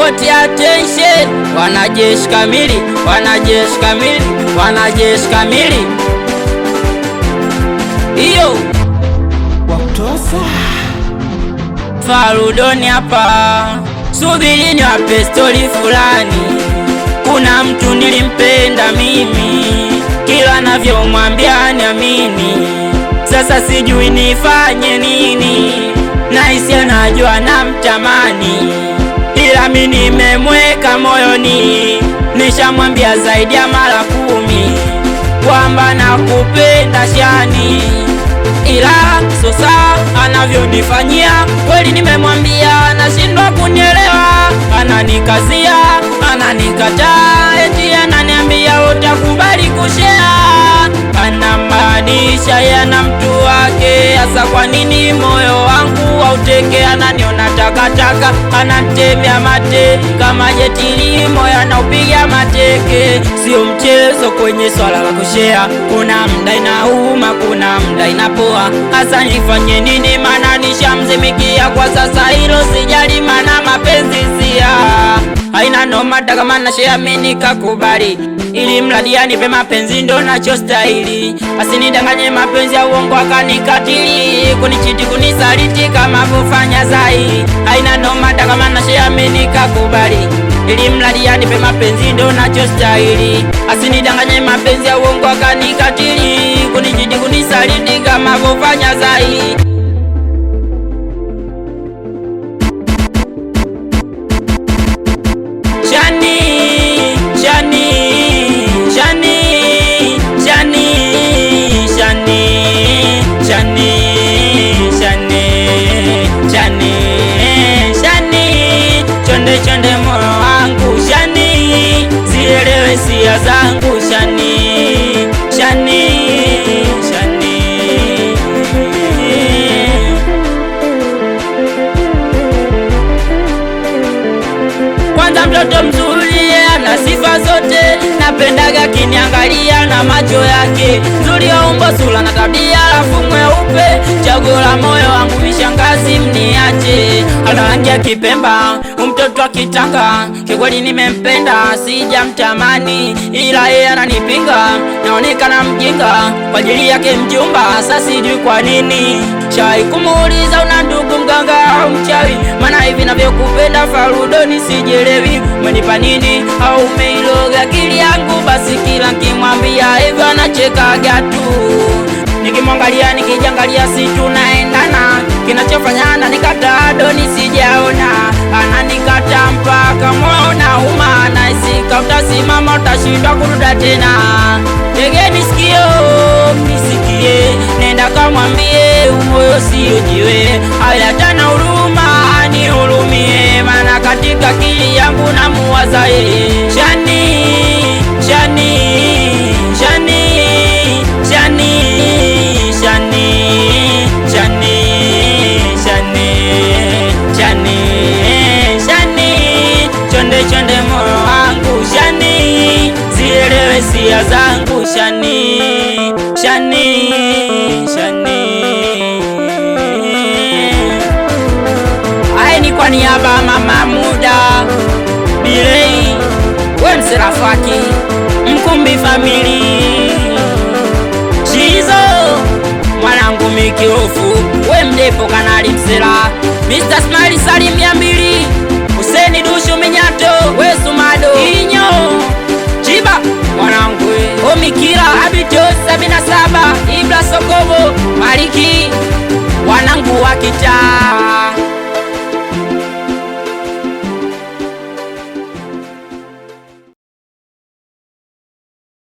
wote attention, wanajeshi kamili, wanajeshi kamili, wanajeshi kamili. Iyo Wakutosha Farudoni hapa, subirini wape stori fulani. Kuna mtu nilimpenda mimi, kila navyomwambia niamini. Sasa sijui nifanye nini, nahisi anajua namtamani, ila mimi nimemweka moyoni. Nishamwambia zaidi ya mara 10 kwamba nakupenda Shani, ila sasa anavyonifanyia kweli nimemwambia, nashindwa kunielewa. Ananikazia, ananikataa, eti ananiambia utakubali kushare. Anamaanisha yana mtu wake, hasa kwa nini moyo wangu hauteke? Ananiona takataka, anatemea mate kama jetili, moyo anaupiga mateke. Sio mchezo kwenye swala la kushare, kuna mda inauma, kuna mda inapoa. Hasa nifanye nini? Maana nishamzimikia kwa sasa, hilo sijali, maana mapenzi sia haina noma. Kama na share mimi nikakubali, ili mradi anipe mapenzi ndo nachostahili. Asinidanganye mapenzi ya uongo akanikatili, kunichiti kunisaliti kama vofanya Zai. Haina noma, kama na share mimi nikakubali, ili mradi anipe mapenzi ndo nachostahili. Asinidanganye mapenzi ya uongo akanikatili, kunichiti kunisaliti kama vofanya Zai. Chonde moyo wangu Shani, zielewe sia zangu Shani, Shani, Shani. Kwanza mtoto mzuri, ana sifa zote, napendaga kiniangalia na macho yake. Nzuri ya umbo, sura na tabia, alafu mweupe. Chaguo la moyo wangu mishangazi, mniache. Ana rangi ya Kipemba, mtoto wa Kitanga, kikweli nimempenda, sijamtamani, ila yeye ananipinga. Naonekana mjinga kwa ajili yake mjumba, sasa sijui kwa nini. Shai kumuuliza una ndugu mganga au mchawi? Maana hivi navyokupenda Farudoni sijielewi. Umenipa nini au umeiloga akili yangu? Basi kila nikimwambia hivyo anachekaga tu. Nikimwangalia nikijangalia si tunaendana, kinachofanyana nikataa Doni sijaona. Ananikata mpaka moyo unauma, naisika utasimama utashindwa kuruda tena. Tegeni sikio nisikie, nenda kamwambie umoyo sio jiwe. Haya tana huruma anihurumie, maana katika akili yangu namuwaza yeye. Shani, Shani, Shani, Shani, Shani, Shani, Shani, Shani, Shani. Chonde moyo wangu Shani, zielewe sia zangu Shani, Shani, Shani. Aye ni kwa niaba Mama Muda Bilei, we Mserafaki, Mkumbi family, Shizo mwanangu Mikirofu, we Mdepo Kanali Msela, Mr. Smile Salim 200, Huseni Dushu Minyato, we Sumado Inyo Chiba mwanangu Omikira Abito 77, Ibra Sokobo Mariki, wanangu wa kitaa.